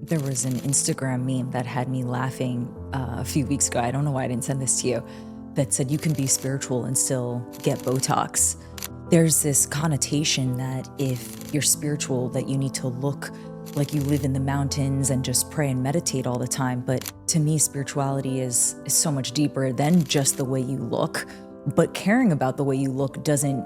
There was an Instagram meme that had me laughing a few weeks ago. I don't know why I didn't send this to you. That said, you can be spiritual and still get Botox. There's this connotation that if you're spiritual, that you need to look like you live in the mountains and just pray and meditate all the time. But to me, spirituality is so much deeper than just the way you look. But caring about the way you look doesn't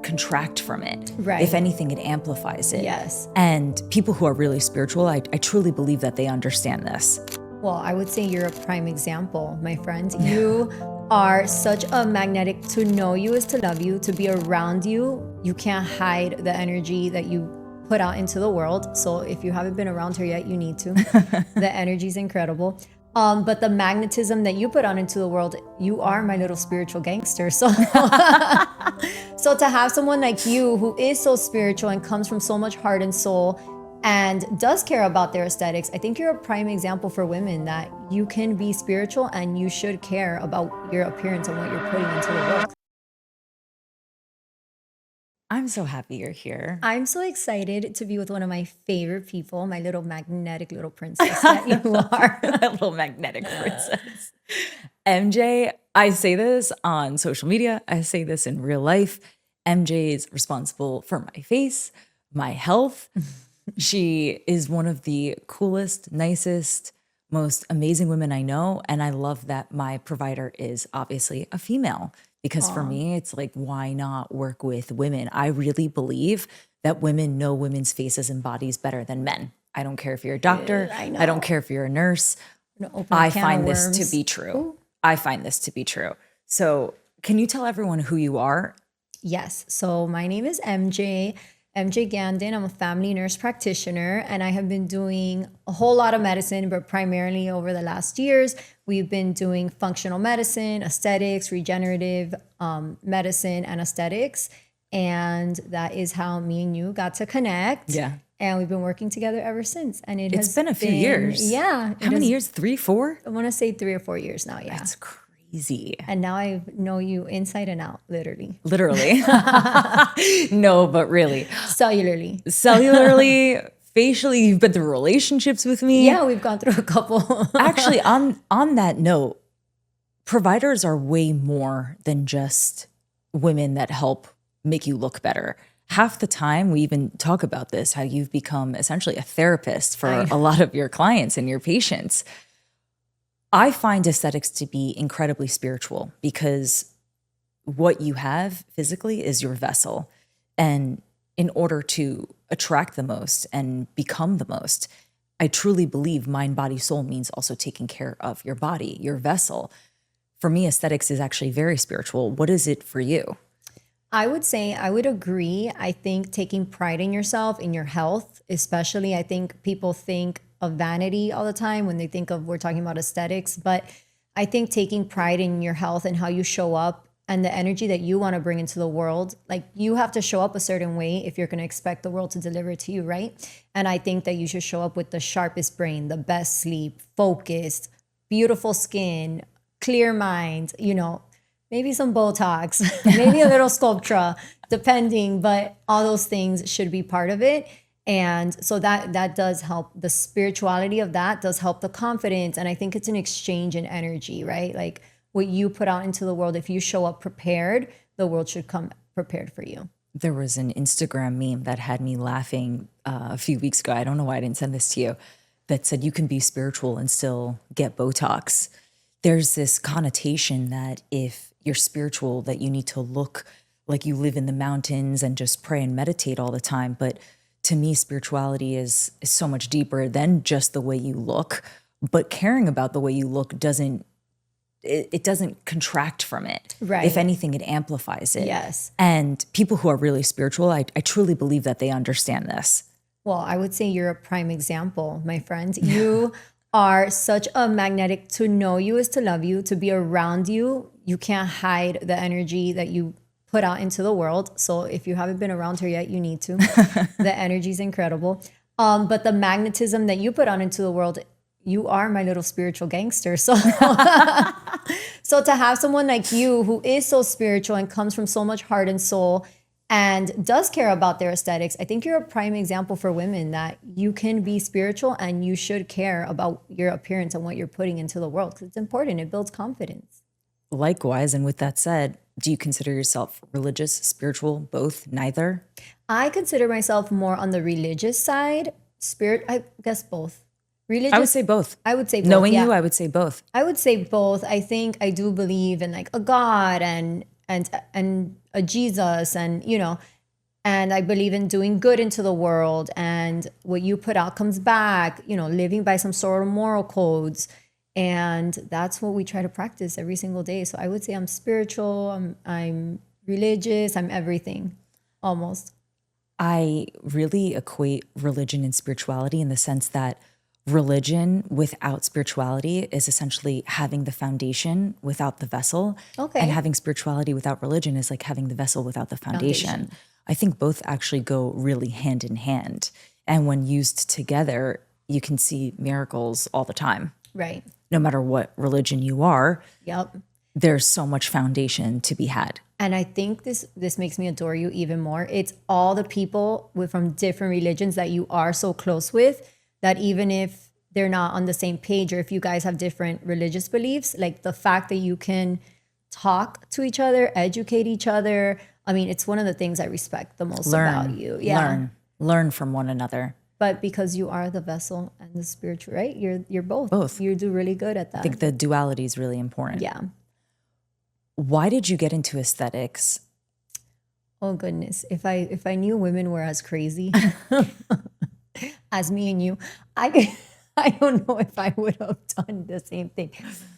contract from it. Right. If anything, it amplifies it. Yes. And people who are really spiritual, I truly believe that they understand this. Well, I would say you're a prime example, my friend. You are such a magnetic. To know you is to love you. To be around you, you can't hide the energy that you put out into the world. So if you haven't been around her yet, you need to. The energy is incredible. But the magnetism that you put out into the world, you are my little spiritual gangster. So, so to have someone like you who is so spiritual and comes from so much heart and soul and does care about their aesthetics, I think you're a prime example for women that you can be spiritual and you should care about your appearance and what you're putting into the world. I'm so happy you're here. I'm so excited to be with one of my favorite people, my little magnetic little princess that you are. A little magnetic princess. MJ, I say this on social media. I say this in real life. MJ is responsible for my face, my health. She is one of the coolest, nicest, most amazing women I know. And I love that my provider is obviously a female. Because for me, it's like, why not work with women? I really believe that women know women's faces and bodies better than men. I don't care if you're a doctor. I don't care if you're a nurse. I find this to be true. I find this to be true. So can you tell everyone who you are? Yes. So my name is mj.gandon. I'm a family nurse practitioner, and I have been doing a whole lot of medicine, but primarily over the last years, we've been doing functional medicine, aesthetics, regenerative medicine, and aesthetics. And that is how me and you got to connect. Yeah. And we've been working together ever since. And It's been a few years. Yeah. How many years? 3, 4? I want to say 3 or 4 years now. Yeah. That's crazy. And now I know you inside and out, literally. Literally. No, but really. Cellularly. Cellularly, facially, you've been through relationships with me. Yeah, we've gone through a couple. Actually, on that note, providers are way more than just women that help make you look better. Half the time, we even talk about this, how you've become essentially a therapist for a lot of your clients and your patients. I find aesthetics to be incredibly spiritual because what you have physically is your vessel. And in order to attract the most and become the most, I truly believe mind, body, soul means also taking care of your body, your vessel. For me, aesthetics is actually very spiritual. What is it for you? I would say I would agree. I think taking pride in yourself, in your health, especially, I think people think of vanity all the time when they think of, we're talking about aesthetics, but I think taking pride in your health and how you show up and the energy that you want to bring into the world, like you have to show up a certain way if you're going to expect the world to deliver it to you, right? And I think that you should show up with the sharpest brain, the best sleep, focused, beautiful skin, clear mind, maybe some Botox, maybe a little Sculptra, depending, but all those things should be part of it. And so that does help. The spirituality of that does help the confidence. And I think it's an exchange in energy, right? Like what you put out into the world, if you show up prepared, the world should come prepared for you. There was an Instagram meme that had me laughing a few weeks ago. I don't know why I didn't send this to you. That said, you can be spiritual and still get Botox. There's this connotation that if you're spiritual, that you need to look like you live in the mountains and just pray and meditate all the time. But to me, spirituality is so much deeper than just the way you look. But caring about the way you look doesn't contract from it. Right. If anything, it amplifies it. Yes. And people who are really spiritual, I truly believe that they understand this. Well, I would say you're a prime example, my friend. You are such a magnetic. To know you is to love you. To be around you, you can't hide the energy that you put out into the world. So if you haven't been around her yet, you need to. The energy is incredible. But the magnetism that you put out into the world, you are my little spiritual gangster. So, so to have someone like you who is so spiritual and comes from so much heart and soul and does care about their aesthetics, I think you're a prime example for women that you can be spiritual and you should care about your appearance and what you're putting into the world, because it's important. It builds confidence. Likewise, and with that said, do you consider yourself religious, spiritual, both, neither? I consider myself more on the religious side. Spirit, I guess both. Religious, I would say both. I would say both. Knowing you, I would say both. I would say both. I think I do believe in like a God and a Jesus, and and I believe in doing good into the world, and what you put out comes back, living by some sort of moral codes. And that's what we try to practice every single day. So I would say I'm spiritual, I'm religious, I'm everything almost. I really equate religion and spirituality in the sense that religion without spirituality is essentially having the foundation without the vessel. Okay. And having spirituality without religion is like having the vessel without the foundation. I think both actually go really hand in hand. And when used together, you can see miracles all the time. Right. No matter what religion you are, Yep. there's so much foundation to be had. And I think this makes me adore you even more. It's all the people from different religions that you are so close with, that even if they're not on the same page, or if you guys have different religious beliefs, like the fact that you can talk to each other, educate each other. I mean, it's one of the things I respect the most about you. Yeah. Learn from one another. But because you are the vessel and the spiritual, right? You're both. Both. You do really good at that. I think the duality is really important. Yeah. Why did you get into aesthetics? Oh goodness. If I knew women were as crazy as me and you, I don't know if I would have done the same thing.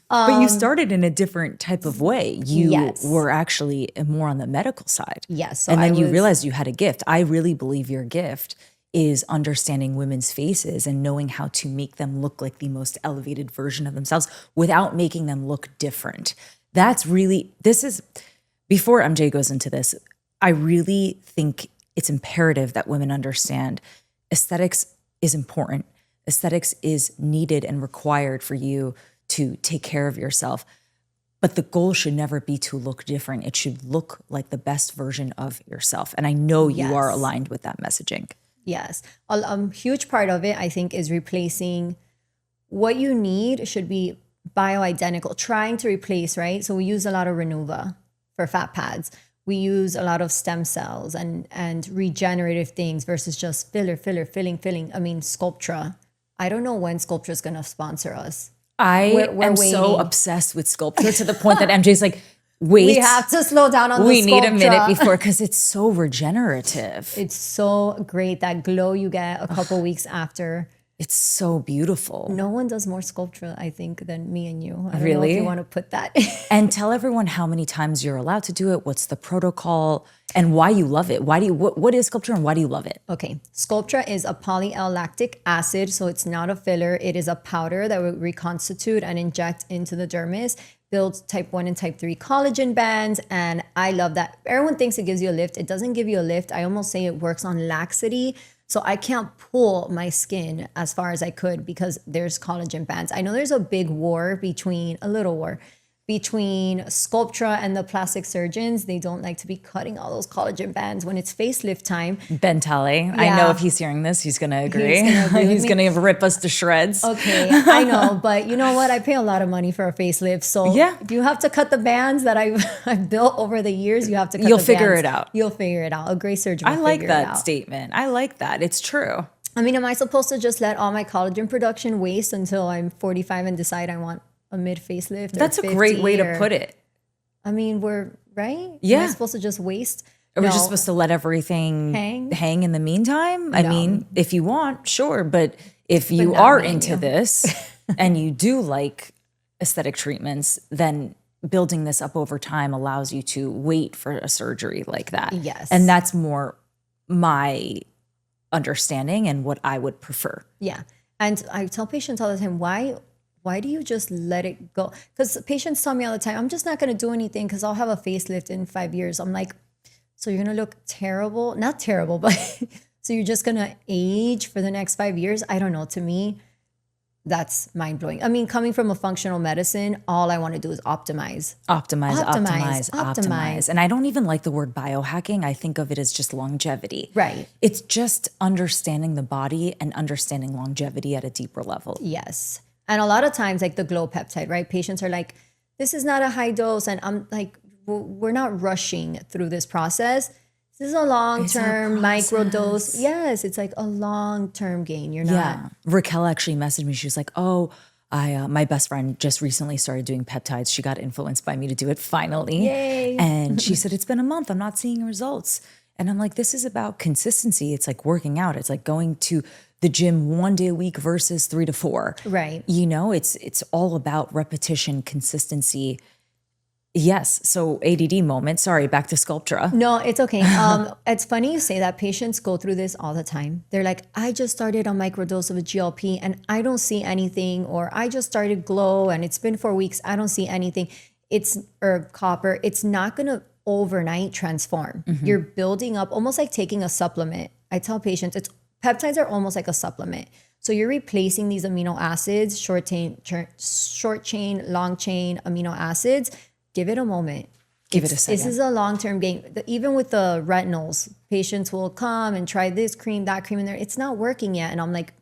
But you started in a different type of way. You Yes. were actually more on the medical side. Yes. So And then I you was- realized you had a gift. I really believe your gift is understanding women's faces and knowing how to make them look like the most elevated version of themselves without making them look different. This is, before MJ goes into this, I really think it's imperative that women understand aesthetics is important. Aesthetics is needed and required for you to take care of yourself. But the goal should never be to look different. It should look like the best version of yourself. And I know you are Yes. aligned with that messaging. Yes. A huge part of it, I think, is replacing what you need should be bioidentical, trying to replace, right? So we use a lot of Renuva for fat pads. We use a lot of stem cells and regenerative things versus just filling. I mean, Sculptra. I don't know when Sculptra is going to sponsor us. I We're am so waiting. obsessed with Sculptra to the point that MJ's like, wait, We have to slow down on we the need a minute Sculptra. before, because it's so regenerative. It's so great, that glow you get a couple weeks after. It's so beautiful. No one does more Sculptra, I think, than me and you. I don't know Really? if you want to put that. And tell everyone how many times you're allowed to do it, what's the protocol, and why you love it. What is Sculptra and why do you love it? Okay, Sculptra is a poly-L-lactic acid, so it's not a filler. It is a powder that will reconstitute and inject into the dermis, builds type 1 and type 3 collagen bands, and I love that. Everyone thinks it gives you a lift. It doesn't give you a lift. I almost say it works on laxity. So I can't pull my skin as far as I could because there's collagen bands. I know there's a big war between Sculptra and the plastic surgeons. They don't like to be cutting all those collagen bands when it's facelift time. Ben Talley. I know if he's hearing this, he's going to agree. He's gonna agree with He's me. going to rip us to shreds. Okay, I know, but you know what? I pay a lot of money for a facelift. So Yeah. if you have to cut the bands that I've built over the years, you have to cut You'll the figure bands. it out. You'll figure it out. A great surgeon will I like figure it that out. statement. I like that. It's true. I mean, am I supposed to just let all my collagen production waste until I'm 45 and decide I want a mid facelift? That's a great way to put it. I mean, we're right. Yeah. Am I supposed to just waste? Are we No. just supposed to let everything hang in the meantime? I mean, if you want, sure. But if you not are me, into yeah. this and you do like aesthetic treatments, then building this up over time allows you to wait for a surgery like that. Yes. And that's more my understanding and what I would prefer. Yeah. And I tell patients all the time, why do you just let it go? Because patients tell me all the time, I'm just not going to do anything because I'll have a facelift in 5 years. I'm like, so you're going to look terrible? Not terrible, but so you're just going to age for the next 5 years? I don't know. To me, that's mind blowing. I mean, coming from a functional medicine, all I want to do is optimize. Optimize. And I don't even like the word biohacking. I think of it as just longevity. Right. It's just understanding the body and understanding longevity at a deeper level. Yes. And a lot of times, like the glow peptide, right? Patients are like, this is not a high dose. And I'm like, we're not rushing through this process. This is a long-term micro dose. Yes, it's like a long-term gain. You're not. Yeah. Raquel actually messaged me. She was like, oh, my best friend just recently started doing peptides. She got influenced by me to do it finally. Yay. And she said, it's been a month. I'm not seeing results. And I'm like, this is about consistency. It's like working out. It's like going to the gym 1 day a week versus 3 to 4. Right. You know, it's all about repetition, consistency. Yes. So ADD moment. Sorry, back to Sculptra. No, it's okay. It's funny you say that. Patients go through this all the time. They're like, I just started a microdose of a GLP and I don't see anything, or I just started Glow and it's been 4 weeks. I don't see anything. Or copper. It's not going to overnight transform. You're building up almost like taking a supplement. I tell patients peptides are almost like a supplement. So you're replacing these amino acids, short chain, long chain amino acids. Give it a moment. Give it a second. This is a long-term gain. Even with the retinols, patients will come and try this cream, that cream, and it's not working yet. And I'm like,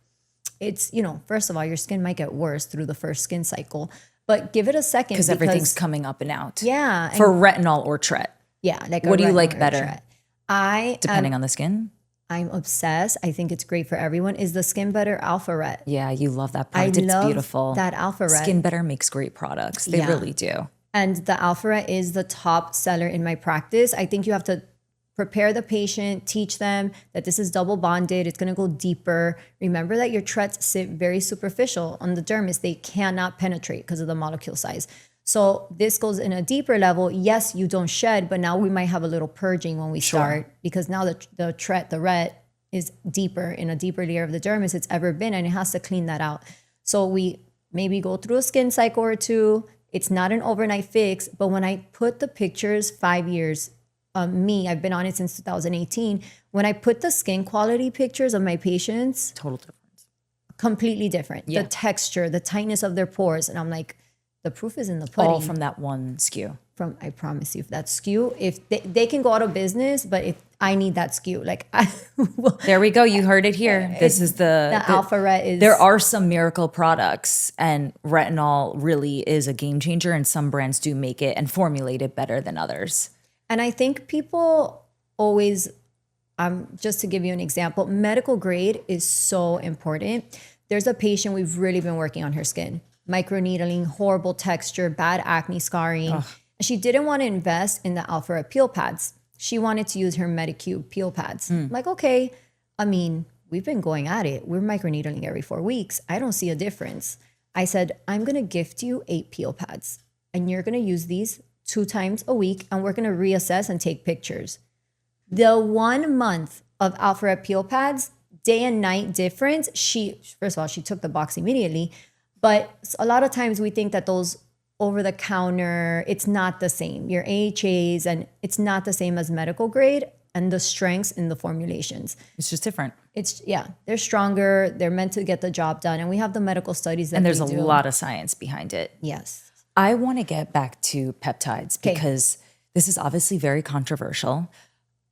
it's, first of all, your skin might get worse through the first skin cycle, but give it a second. Because everything's coming up and out. Yeah. For retinol or tret. Yeah. Like what do you like better? Tret. Depending on the skin? I'm obsessed. I think it's great for everyone. Is the Skin Better Alpha Ret. Yeah, you love that product. I it's love beautiful. that Alpha Ret. Skin Better makes great products. They really do. And the Alpha Ret is the top seller in my practice. I think you have to prepare the patient, teach them that this is double bonded. It's going to go deeper. Remember that your trets sit very superficial on the dermis. They cannot penetrate because of the molecule size. So this goes in a deeper level. Yes, you don't shed, but now we might have a little purging when we start, because now the ret is deeper, in a deeper layer of the dermis it's ever been, and it has to clean that out. So we maybe go through a skin cycle or two. It's not an overnight fix, but when I put the pictures, 5 years, I've been on it since 2018. When I put the skin quality pictures of my patients, total difference, completely different. Yeah. The texture, the tightness of their pores, and I'm like, the proof is in the pudding. All from that one SKU. I promise you, that SKU, if they can go out of business, but if I need that SKU, there we go. You heard it here. This is the Alpha Ret is. There are some miracle products, and retinol really is a game changer, and some brands do make it and formulate it better than others. And I think people always, just to give you an example, medical grade is so important. There's a patient, we've really been working on her skin. Microneedling, horrible texture, bad acne scarring. Ugh. She didn't want to invest in the Alpha Ret peel pads. She wanted to use her Medicube peel pads. I'm like, okay, I mean, we've been going at it. We're microneedling every 4 weeks. I don't see a difference. I said, I'm going to gift you 8 peel pads, and you're going to use these 2 times a week, and we're going to reassess and take pictures. The 1 month of Alpha Ret peel pads, day and night difference, first of all, she took the box immediately. But a lot of times we think that those over the counter, it's not the same. Your AHAs, and it's not the same as medical grade, and the strengths in the formulations. It's just different. They're stronger. They're meant to get the job done. And we have the medical studies that and there's a lot of science behind it. Yes. I want to get back to peptides because this is obviously very controversial.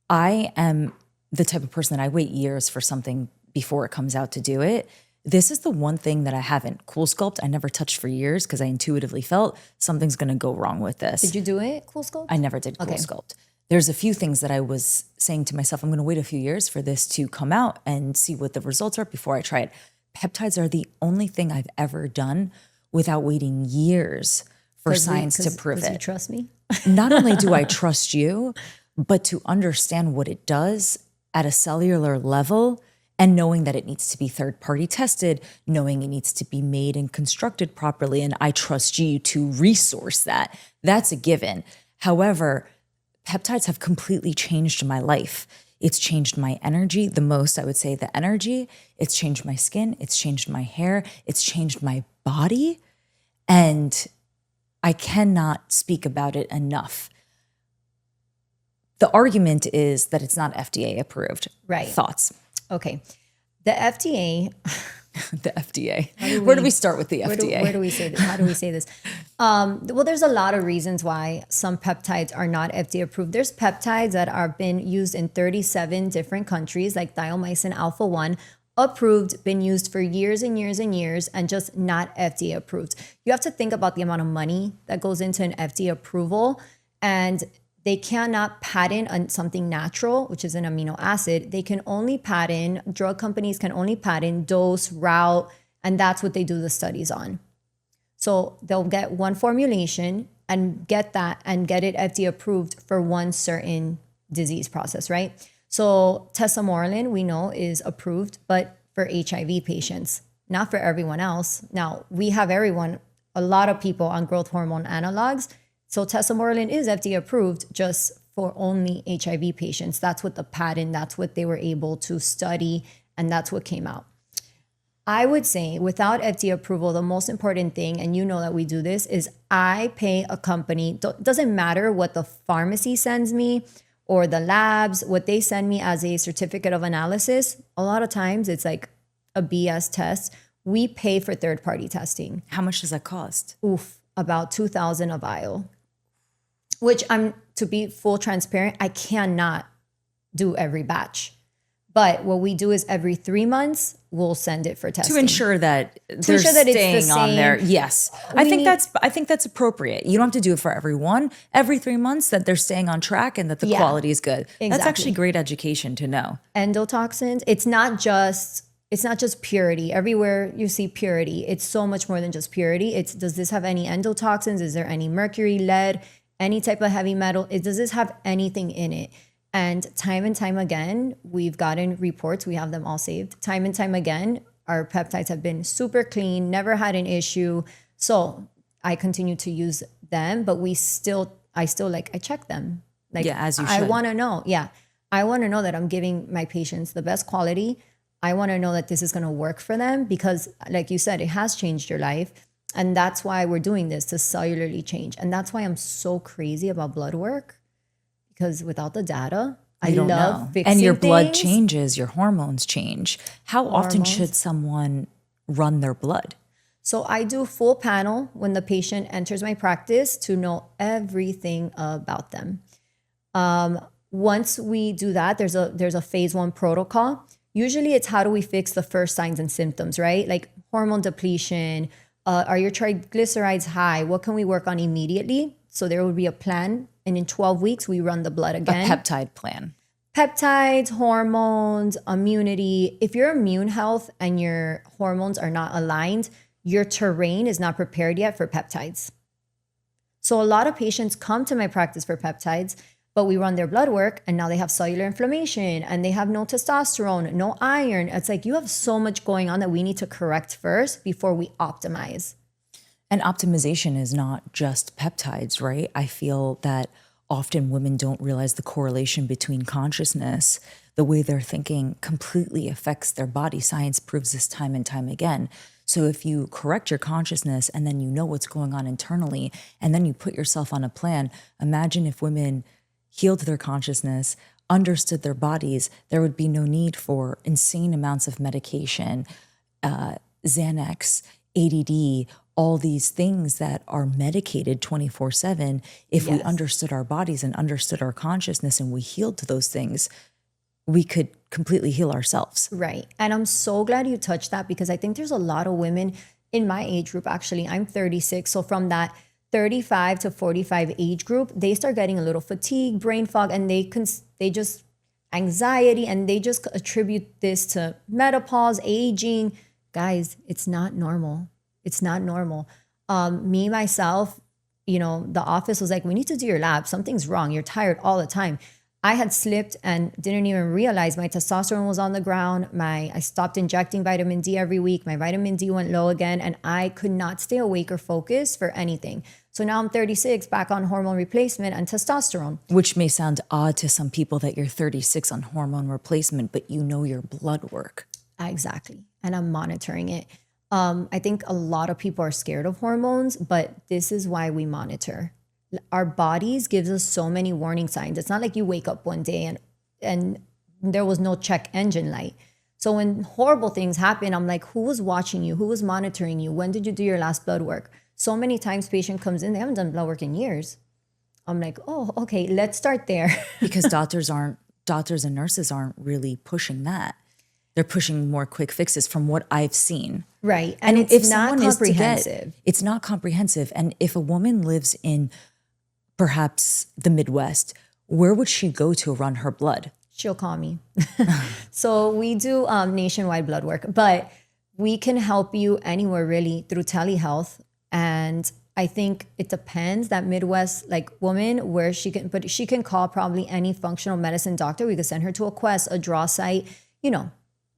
I am the type of person that I wait years for something before it comes out to do it. This is the one thing that I haven't. Cool Sculpt, I never touched for years because I intuitively felt something's going to go wrong with this. Did you do it, Cool Sculpt? I never did Cool Sculpt. There's a few things that I was saying to myself, I'm going to wait a few years for this to come out and see what the results are before I try it. Peptides are the only thing I've ever done without waiting years for science to prove it. You trust me? Not only do I trust you, but to understand what it does at a cellular level, and knowing that it needs to be third-party tested, knowing it needs to be made and constructed properly, and I trust you to resource that. That's a given. However, peptides have completely changed my life. It's changed my energy the most, I would say the energy. It's changed my skin. It's changed my hair. It's changed my body. And I cannot speak about it enough. The argument is that it's not FDA approved. Right. Thoughts? Okay. The FDA, The FDA. Where do we start with the FDA? Where do we say this? How do we say this? Well, there's a lot of reasons why some peptides are not FDA approved. There's peptides that are been used in 37 different countries, like thiomycin alpha 1, approved, been used for years and years and years, and just not FDA approved. You have to think about the amount of money that goes into an FDA approval, and they cannot patent on something natural, which is an amino acid. They can only patent, drug companies can only patent dose, route, and that's what they do the studies on. So they'll get one formulation and get that and get it FDA approved for one certain disease process, right? So tesamorelin, we know, is approved, but for HIV patients, not for everyone else. Now, we have a lot of people on growth hormone analogs. So tesamorelin is FDA approved just for only HIV patients. That's what the patent, that's what they were able to study, and that's what came out. I would say without FDA approval, the most important thing, and you know that we do this, is I pay a company, doesn't matter what the pharmacy sends me or the labs, what they send me as a certificate of analysis. A lot of times it's like a BS test. We pay for third-party testing. How much does that cost? About $2,000 a vial, which to be full transparent, I cannot do every batch. But what we do is every 3 months, we'll send it for testing. To ensure that they're staying on there. Yes. I think that's appropriate. You don't have to do it for everyone. Every 3 months that they're staying on track and that the quality is good. Exactly. That's actually great education to know. Endotoxins, it's not just purity. Everywhere you see purity, it's so much more than just purity. It's, does this have any endotoxins? Is there any mercury, lead, any type of heavy metal? Does this have anything in it? And time again, we've gotten reports, we have them all saved. Time and time again, our peptides have been super clean, never had an issue. So I continue to use them, but I check them. Like, yeah, as you should. I want to know. Yeah. I want to know that I'm giving my patients the best quality. I want to know that this is going to work for them because, like you said, it has changed your life. And that's why we're doing this, to cellularly change. And that's why I'm so crazy about blood work. Because without the data, I love fixing and your blood things. changes, your hormones change. How often should someone run their blood? So I do full panel when the patient enters my practice to know everything about them. Once we do that, there's a phase 1 protocol. Usually it's how do we fix the first signs and symptoms, right? Like hormone depletion, are your triglycerides high? What can we work on immediately? So there would be a plan. And in 12 weeks, we run the blood again. A peptide plan. Peptides, hormones, immunity. If your immune health and your hormones are not aligned, your terrain is not prepared yet for peptides. So a lot of patients come to my practice for peptides, but we run their blood work and now they have cellular inflammation and they have no testosterone, no iron. It's like you have so much going on that we need to correct first before we optimize. And optimization is not just peptides, right? I feel that often women don't realize the correlation between consciousness, the way they're thinking completely affects their body. Science proves this time and time again. So if you correct your consciousness and then you know what's going on internally, and then you put yourself on a plan, imagine if women healed their consciousness, understood their bodies, there would be no need for insane amounts of medication, Xanax, ADD, all these things that are medicated 24/7. If we understood our bodies and understood our consciousness and we healed to those things, we could completely heal ourselves. Right. And I'm so glad you touched that because I think there's a lot of women in my age group, actually. I'm 36. So from that 35 to 45 age group, they start getting a little fatigue, brain fog, and they just anxiety, and they just attribute this to menopause, aging. Guys, it's not normal. It's not normal. Me, myself, the office was like, we need to do your lab. Something's wrong. You're tired all the time. I had slipped and didn't even realize my testosterone was on the ground. I stopped injecting vitamin D every week. My vitamin D went low again, and I could not stay awake or focus for anything. So now I'm 36, back on hormone replacement and testosterone. Which may sound odd to some people that you're 36 on hormone replacement, but you know your blood work. Exactly. And I'm monitoring it. I think a lot of people are scared of hormones, but this is why we monitor. Our bodies gives us so many warning signs. It's not like you wake up one day and there was no check engine light. So when horrible things happen, I'm like, who was watching you? Who was monitoring you? When did you do your last blood work? So many times patient comes in, they haven't done blood work in years. I'm like, oh, okay, let's start there. Because doctors and nurses aren't really pushing that. They're pushing more quick fixes from what I've seen. Right. And it's not someone is to comprehensive. It's not comprehensive. And if a woman lives in perhaps the Midwest, where would she go to run her blood? She'll call me. So we do nationwide blood work, but we can help you anywhere really through telehealth. And I think it depends, that Midwest like woman, where but she can call probably any functional medicine doctor. We could send her to a Quest, a draw site,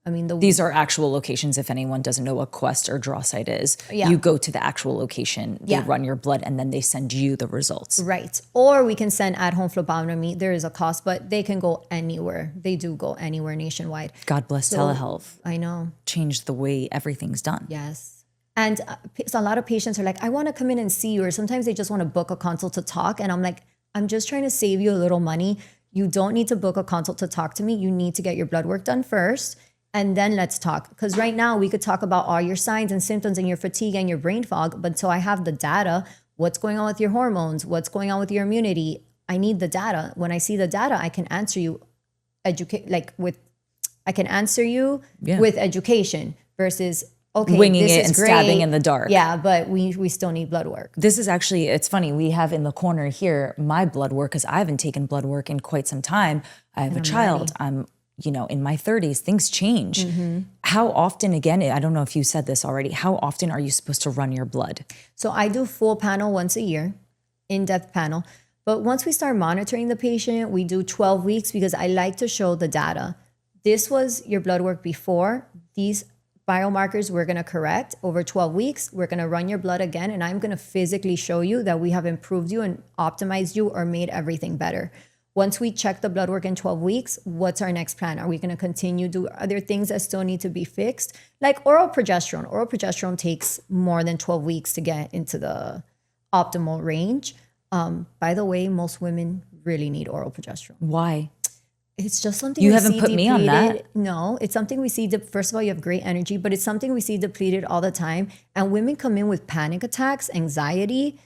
I mean, these are actual locations. If anyone doesn't know what Quest or draw site is, you go to the actual location, they run your blood, and then they send you the results. Right. Or we can send at-home phlebotomy. There is a cost, but they can go anywhere. They do go anywhere nationwide. God bless telehealth. I know. Changed the way everything's done. Yes. And so a lot of patients are like, I want to come in and see you. Or sometimes they just want to book a consult to talk. And I'm like, I'm just trying to save you a little money. You don't need to book a consult to talk to me. You need to get your blood work done first. And then let's talk. Because right now we could talk about all your signs and symptoms and your fatigue and your brain fog. But until I have the data, what's going on with your hormones? What's going on with your immunity? I need the data. When I see the data, I can answer you with education versus, okay, winging this it is and great. stabbing in the dark. Yeah, but we still need blood work. This is actually, it's funny. We have in the corner here my blood work, because I haven't taken blood work in quite some time. I have a child. I'm in my 30s, things change. Mm-hmm. How often, again, I don't know if you said this already, how often are you supposed to run your blood? So I do full panel once a year, in-depth panel. But once we start monitoring the patient, we do 12 weeks because I like to show the data. This was your blood work before. These biomarkers we're going to correct over 12 weeks. We're going to run your blood again, and I'm going to physically show you that we have improved you and optimized you or made everything better. Once we check the blood work in 12 weeks, what's our next plan? Are we going to continue? Are there things that still need to be fixed? Like oral progesterone. Oral progesterone takes more than 12 weeks to get into the optimal range. By the way, most women really need oral progesterone. Why? It's just something you we haven't see put me on that. No, it's something we see. First of all, you have great energy, but it's something we see depleted all the time. And women come in with panic attacks, anxiety.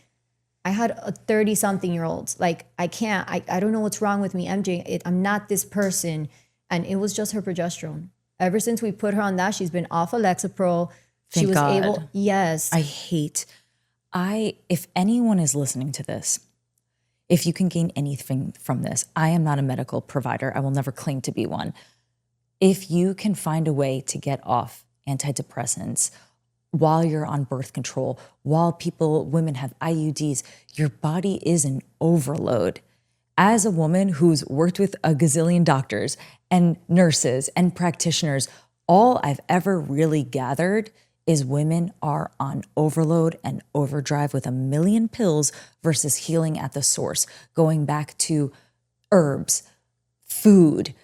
I had a 30-something-year-old. Like, I don't know what's wrong with me, MJ. I'm not this person. And it was just her progesterone. Ever since we put her on that, she's been off Lexapro. Thank God. Yes. If anyone is listening to this, if you can gain anything from this, I am not a medical provider. I will never claim to be one. If you can find a way to get off antidepressants while you're on birth control, while women have IUDs, your body is an overload. As a woman who's worked with a gazillion doctors and nurses and practitioners, all I've ever really gathered is women are on overload and overdrive with a million pills versus healing at the source, going back to herbs, food.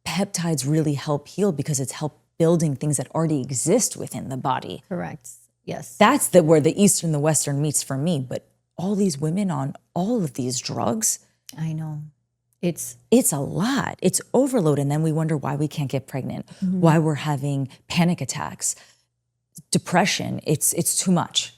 Peptides really help heal because it's helped building things that already exist within the body. Correct. Yes. That's where the Eastern and the Western meets for me. But all these women on all of these drugs. I know. It's a lot. It's overload. And then we wonder why we can't get pregnant, why we're having panic attacks, depression. It's too much.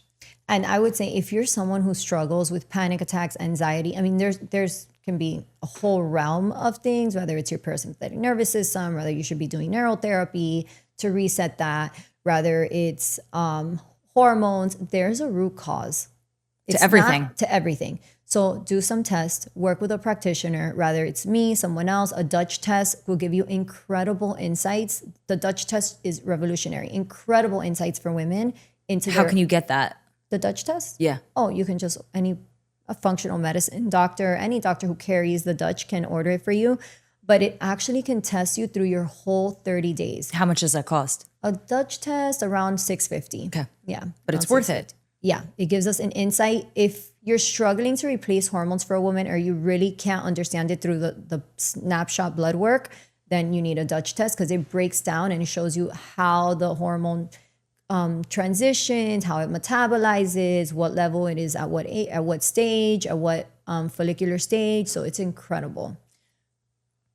And I would say if you're someone who struggles with panic attacks, anxiety, I mean, there's can be a whole realm of things, whether it's your parasympathetic nervous system, whether you should be doing neurotherapy to reset that, whether it's hormones. There's a root cause. To everything. So do some tests, work with a practitioner, whether it's me, someone else. A Dutch test will give you incredible insights. The Dutch test is revolutionary. Incredible insights for women into How can you get that? The Dutch test? Yeah. Oh, you can just, a functional medicine doctor, any doctor who carries the Dutch can order it for you. But it actually can test you through your whole 30 days. How much does that cost? A Dutch test around $650. Okay. Yeah. But it's worth it. Yeah. It gives us an insight. If you're struggling to replace hormones for a woman, or you really can't understand it through the snapshot blood work, then you need a Dutch test because it breaks down and it shows you how the hormone transitions, how it metabolizes, what level it is at what stage, at what follicular stage. So it's incredible.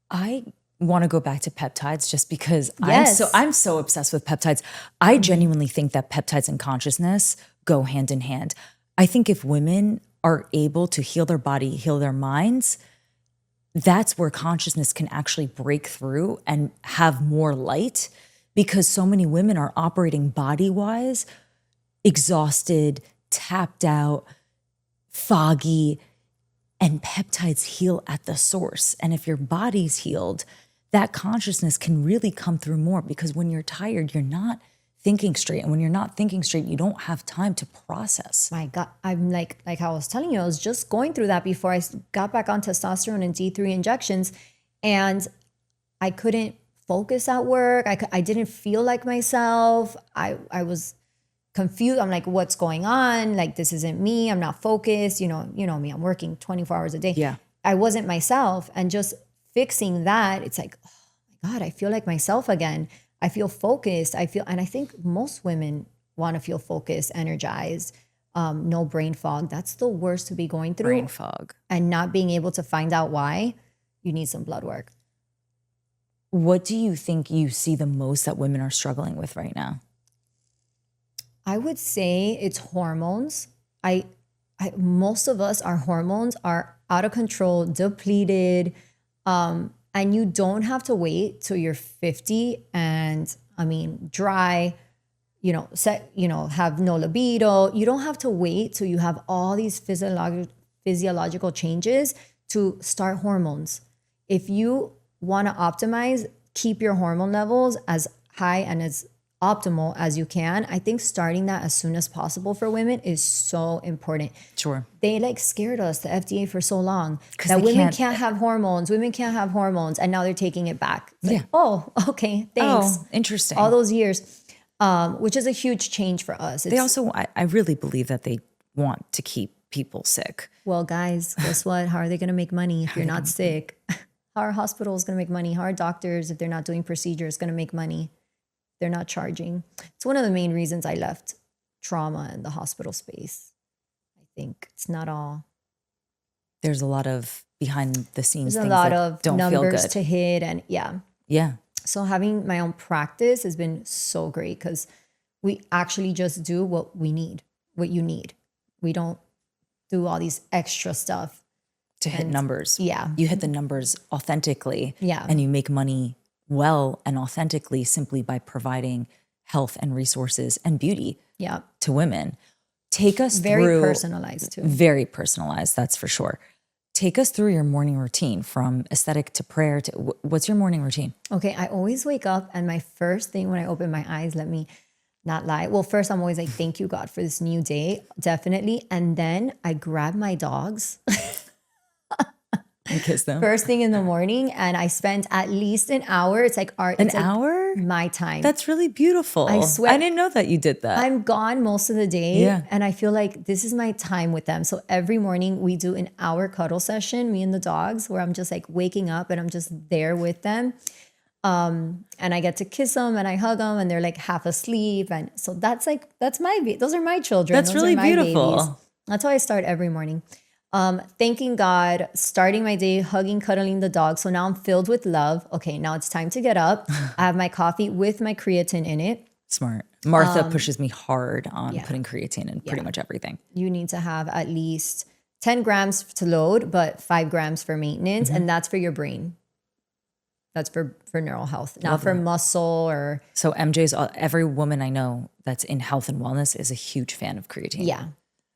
I want to go back to peptides just because Yes. I'm so obsessed with peptides. I genuinely think that peptides and consciousness go hand in hand. I think if women are able to heal their body, heal their minds, that's where consciousness can actually break through and have more light, because so many women are operating body-wise exhausted, tapped out, foggy, and peptides heal at the source. And if your body's healed, that consciousness can really come through more, because when you're tired, you're not thinking straight. And when you're not thinking straight, you don't have time to process. My God, I'm like I was telling you, I was just going through that before I got back on testosterone and D3 injections, and I couldn't focus at work. I didn't feel like myself. I was confused. I'm like, what's going on? Like, this isn't me. I'm not focused. You know me. I'm working 24 hours a day. Yeah. I wasn't myself, and just fixing that, it's like, oh my God, I feel like myself again. I feel focused. And I think most women want to feel focused, energized, no brain fog. That's the worst to be going through. Brain fog. And not being able to find out why. You need some blood work. What do you think you see the most that women are struggling with right now? I would say it's hormones. Most of us, our hormones are out of control, depleted, and you don't have to wait till you're 50 and dry, have no libido. You don't have to wait till you have all these physiological changes to start hormones. If you want to optimize, keep your hormone levels as high and as optimal as you can, I think starting that as soon as possible for women is so important. Sure. They scared us, the FDA, for so long that women can't have hormones. Women can't have hormones, and now they're taking it back. It's like, oh, okay, thanks. Oh, interesting. All those years, which is a huge change for us. They also, I really believe that they want to keep people sick. Well, guys, guess what? How are they going to make money if you're not sick? How are hospitals going to make money? How are doctors, if they're not doing procedures, going to make money? They're not charging. It's one of the main reasons I left trauma in the hospital space. I think it's not all. There's a lot of behind the scenes There's things a lot that of don't feel numbers good to hit, and yeah. So having my own practice has been so great, because we actually just do what we need, what you need. We don't do all these extra stuff to hit numbers. Yeah. You hit the numbers authentically. Yeah. And you make money well and authentically simply by providing health and resources and beauty to women. Take us very through. Personalized too. Very personalized, that's for sure. Take us through your morning routine, from aesthetic to prayer to what's your morning routine? Okay, I always wake up, and my first thing when I open my eyes, let me not lie. Well, first I'm always like, thank you, God, for this new day, definitely. And then I grab my dogs. And kiss them. First thing in the morning, and I spend at least an hour. It's like art. An hour? My time. That's really beautiful. I swear. I didn't know that you did that. I'm gone most of the day. Yeah. And I feel like this is my time with them. So every morning we do an hour cuddle session, me and the dogs, where I'm just like waking up and I'm just there with them. And I get to kiss them and I hug them, and they're like half asleep. And so those are my children. That's those really are my beautiful. Babies. That's how I start every morning. Thanking God, starting my day, hugging, cuddling the dog. So now I'm filled with love. Okay, now it's time to get up. I have my coffee with my creatine in it. Smart. Martha pushes me hard on putting creatine in pretty much everything. You need to have at least 10 grams to load, but 5 grams for maintenance. And that's for your brain. That's for neural health, not for muscle or. So every woman I know that's in health and wellness is a huge fan of creatine. Yeah,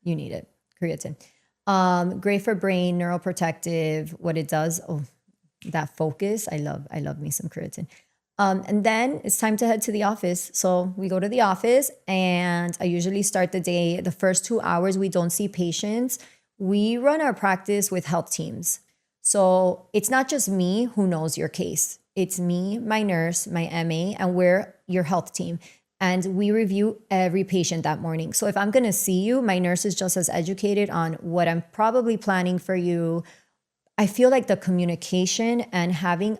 you need it. Creatine. Great for brain, neuroprotective. What it does, that focus. I love me some creatine. And then it's time to head to the office. So we go to the office, and I usually start the day. The first 2 hours, we don't see patients. We run our practice with health teams. So it's not just me who knows your case. It's me, my nurse, my MA, and we're your health team. And we review every patient that morning. So if I'm going to see you, my nurse is just as educated on what I'm probably planning for you. I feel like the communication and having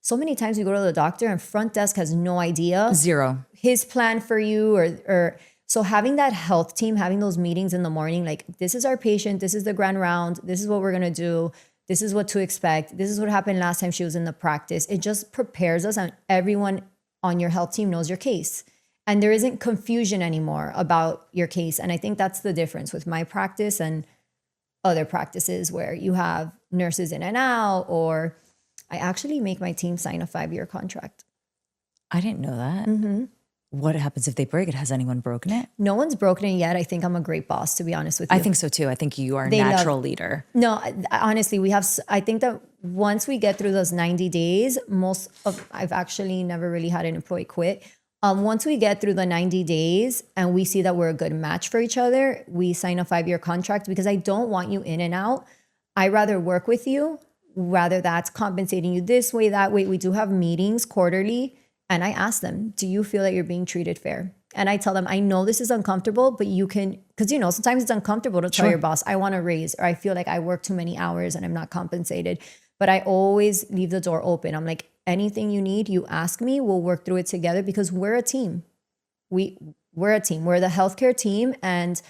so many times we go to the doctor and front desk has no idea. Zero. His plan for you or so having that health team, having those meetings in the morning, like, this is our patient, this is the grand round, this is what we're going to do. This is what to expect. This is what happened last time she was in the practice. It just prepares us, and everyone on your health team knows your case. And there isn't confusion anymore about your case. And I think that's the difference with my practice and other practices where you have nurses in and out, or I actually make my team sign a 5-year contract. I didn't know that. What happens if they break it? Has anyone broken it? No one's broken it yet. I think I'm a great boss, to be honest with you. I think so too. I think you are a They love- natural leader. No, honestly, I think that once we get through those 90 days, I've actually never really had an employee quit. Once we get through the 90 days and we see that we're a good match for each other, we sign a 5-year contract, because I don't want you in and out. I rather work with you, rather that's compensating you this way, that way. We do have meetings quarterly, and I ask them, do you feel that you're being treated fair? And I tell them, I know this is uncomfortable, but you can, because sometimes it's uncomfortable to tell your boss, I want a raise, or I feel like I work too many hours and I'm not compensated. But I always leave the door open. I'm like, anything you need, you ask me, we'll work through it together, because we're a team. We're a team. We're the healthcare team. And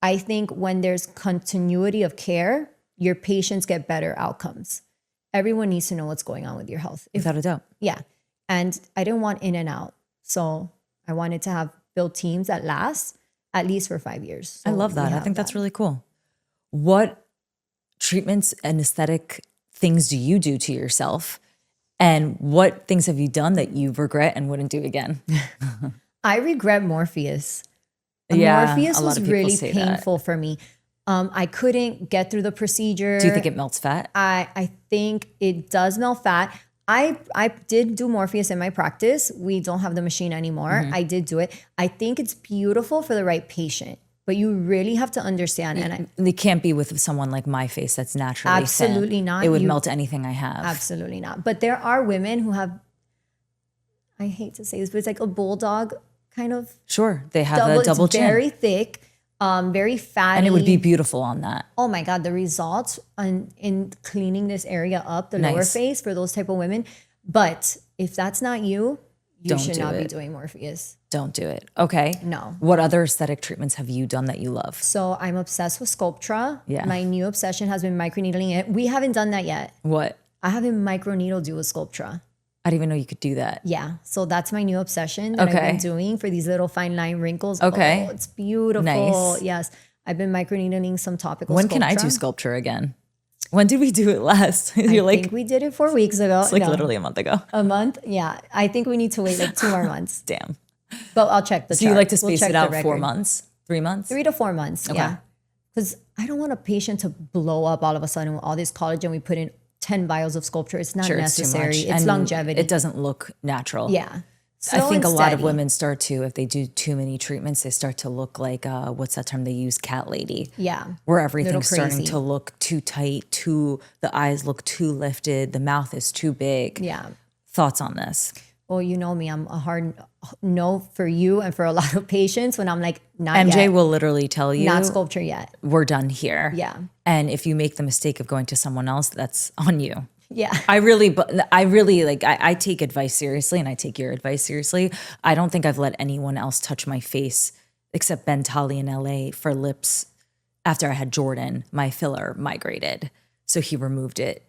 I think when there's continuity of care, your patients get better outcomes. Everyone needs to know what's going on with your health. Without a doubt. Yeah. And I didn't want in and out. So I wanted to build teams that last at least for 5 years. So I love that. I think that's really cool. What treatments and aesthetic things do you do to yourself? And what things have you done that you regret and wouldn't do again? I regret Morpheus. Yeah, Morpheus a lot was of people really say that. painful for me. I couldn't get through the procedure. Do you think it melts fat? I think it does melt fat. I did do Morpheus in my practice. We don't have the machine anymore. I did do it. I think it's beautiful for the right patient, but you really have to understand. And They can't be with someone like my face that's naturally Absolutely thin. not. It would melt anything I have. Absolutely not. But there are women who have, I hate to say this, but it's like a bulldog kind of. Sure, they have a double it's chin. very thick, very fatty. And it would be beautiful on that. Oh my God, the results in cleaning this area up, the lower Nice. face for those type of women. But if that's not you, you Don't should do not be it. doing Morpheus. Don't do it. Okay. No. What other aesthetic treatments have you done that you love? So I'm obsessed with Sculptra. Yeah. My new obsession has been microneedling it. We haven't done that yet. What? I haven't microneedled you with Sculptra. I didn't even know you could do that. Yeah. So that's my new obsession that I've been Okay. doing for these little fine line wrinkles. Okay. Oh, it's beautiful. Nice. Yes. I've been microneedling some topical When can I do Sculpture again? When did we do it last? You're I like, think we did it 4 weeks ago. it's like No, literally a month ago. a month. Yeah. I think we need to wait like 2 more months. Damn. But I'll check the So you chart. like to We'll space check it the out 4 record. months, 3 months? 3 to 4 months. Yeah. Because I don't want a patient to blow up all of a sudden with all this collagen we put in 10 vials of Sculptra. It's not Sure, it's too necessary. much. It's And longevity. It doesn't look natural. Yeah. I Slow think a and lot of steady. women start to, if they do too many treatments, they start to look like, what's that term they use? Cat lady. Yeah. Where everything's Little starting crazy. to look too tight, the eyes look too lifted, the mouth is too big. Yeah. Thoughts on this? Well, you know me, I'm a hard no for you and for a lot of patients when I'm like, not MJ yet. will literally tell you, Not Sculptra yet. we're done here. Yeah. And if you make the mistake of going to someone else, that's on you. Yeah. I take advice seriously, and I take your advice seriously. I don't think I've let anyone else touch my face except Ben Talley in LA for lips. After I had Jordan, my filler migrated, so he removed it.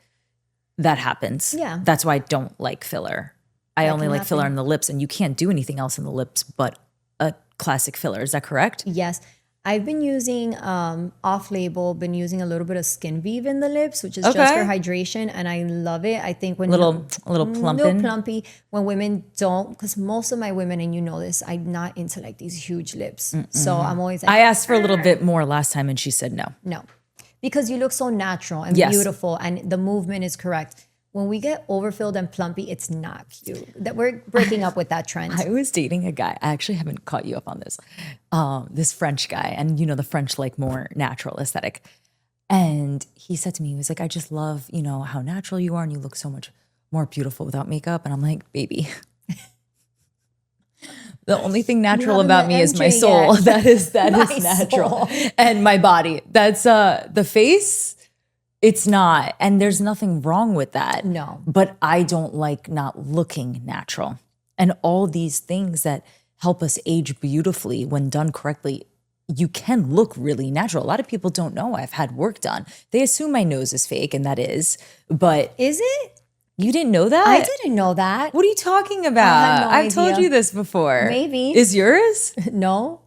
That happens. Yeah. That's why I don't like filler. I only can like filler happen. in the lips, and you can't do anything else in the lips but a classic filler. Is that correct? Yes. I've been using off-label, been using a little bit of Skin Vive in the lips, which is just Okay. for hydration, and I love it. I think when A little plumping. little plumpy when women don't, because most of my women, and you know this, I'm not into like these huge lips. So I'm always like, I asked for a little bit more last time, and she said no. no, because you look so natural and Yes. beautiful, and the movement is correct. When we get overfilled and plumpy, it's not cute. That we're breaking up with that trend. I was dating a guy. I actually haven't caught you up on this. This French guy, and the French like more natural aesthetic. And he said to me, he was like, "I just love, how natural you are, and you look so much more beautiful without makeup." And I'm like, "Baby, the only thing natural haven't about met me is my MJ soul. yet. That is My natural, soul. and my body. That's the face." It's not. And there's nothing wrong with that. No. But I don't like not looking natural. And all these things that help us age beautifully when done correctly, you can look really natural. A lot of people don't know I've had work done. They assume my nose is fake, and that is, but Is it? you didn't know that? I didn't know that. What are you talking about? no I've told idea. you this before. Maybe. Is yours? No.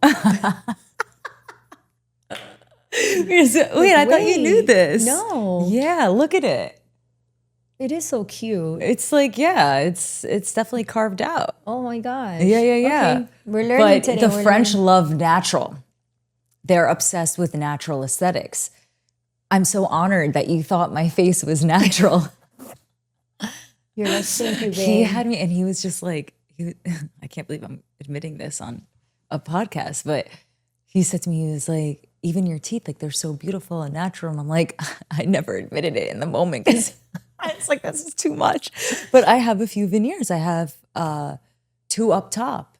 Wait, I thought you knew Wait, this. no. Yeah, look at it. It is so cute. It's like, yeah, it's definitely carved out. Oh my gosh. Yeah. Okay. We're learning But today. the We're French learning. love natural. They're obsessed with natural aesthetics. I'm so honored that you thought my face was natural. You're like, thank you, babe. He had me, and he was just like, I can't believe I'm admitting this on a podcast, but he said to me, he was like, even your teeth, like they're so beautiful and natural. And I'm like, I never admitted it in the moment because it's like, this is too much. But I have a few veneers. I have 2 up top,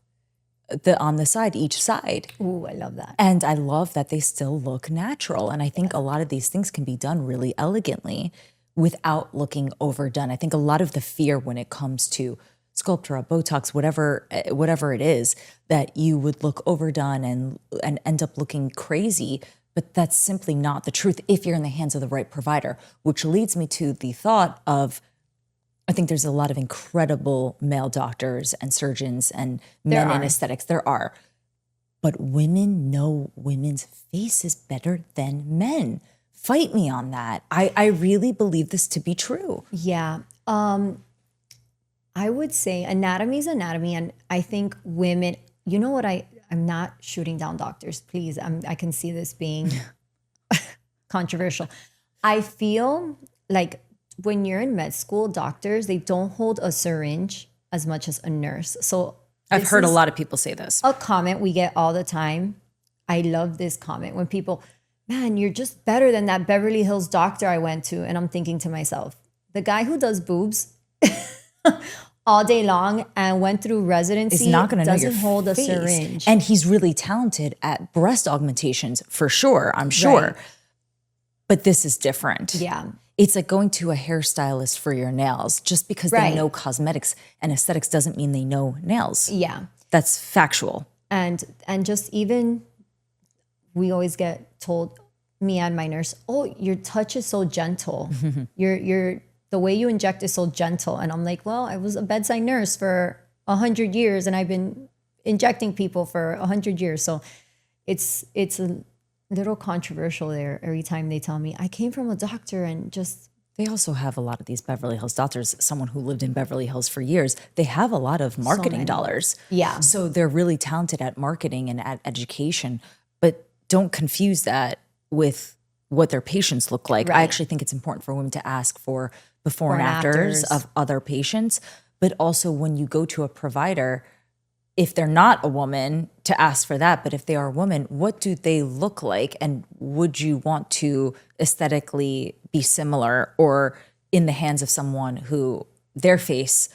on the side, each side. Ooh, I love that. And I love that they still look natural. And I think a lot of these things can be done really elegantly without looking overdone. I think a lot of the fear when it comes to Sculptra, Botox, whatever it is, that you would look overdone and end up looking crazy. But that's simply not the truth if you're in the hands of the right provider, which leads me to the thought of, I think there's a lot of incredible male doctors and surgeons and men in aesthetics. There are. But women know women's faces better than men. Fight me on that. I really believe this to be true. Yeah. I would say anatomy is anatomy. And I think women, you know what, I'm not shooting down doctors, please. I can see this being controversial. I feel like when you're in med school, doctors, they don't hold a syringe as much as a nurse. So I've heard a lot of people say this. A comment we get all the time. I love this comment when people, man, you're just better than that Beverly Hills doctor I went to. And I'm thinking to myself, the guy who does boobs all day long and went through residency is not going to know your doesn't hold a face. syringe. And he's really talented at breast augmentations for sure, I'm sure. Right. But this is different. Yeah. It's like going to a hairstylist for your nails. Just because they know cosmetics and aesthetics doesn't mean they know nails. Yeah. That's factual. And just even, we always get told, me and my nurse, oh, your touch is so gentle. You're the way you inject is so gentle. And I'm like, well, I was a bedside nurse for 100 years and I've been injecting people for 100 years. So it's a little controversial there every time they tell me I came from a doctor and just. They also have a lot of these Beverly Hills doctors, someone who lived in Beverly Hills for years. They have a lot of marketing dollars. Yeah. So they're really talented at marketing and at education, but don't confuse that with what their patients look like. Right. I actually think it's important for women to ask for before and afters of other patients, but also when you go to a provider, if they're not a woman, to ask for that. But if they are a woman, what do they look like? And would you want to aesthetically be similar or in the hands of someone who their face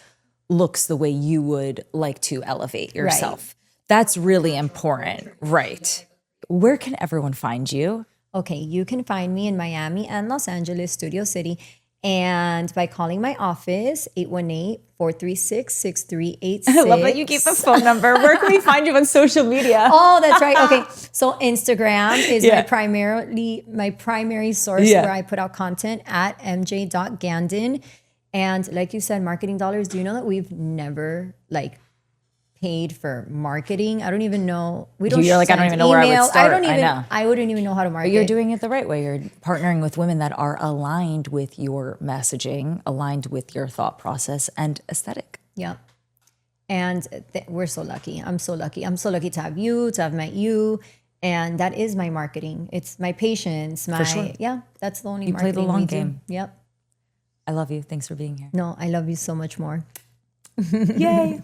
looks the way you would like to elevate yourself? Right. That's really important. Right. Where can everyone find you? Okay, you can find me in Miami and Los Angeles, Studio City. And by calling my office, 818-436-6386. I love that you keep a phone number. Where can we find you on social media? Oh, that's right. Okay. So Instagram is my primary source where I put out content at mj.gandon. And like you said, marketing dollars. Do you know that we've never paid for marketing? I don't even know. We don't. You're like, I don't even know where I would start. I wouldn't even know how to market. But you're doing it the right way. You're partnering with women that are aligned with your messaging, aligned with your thought process and aesthetic. Yeah. And we're so lucky. I'm so lucky. I'm so lucky to have you, to have met you. And that is my marketing. It's my patience. For sure. Yeah, that's the only you marketing play the long we game. Do. Yep. I love you. Thanks for being here. No, I love you so much more. Yay.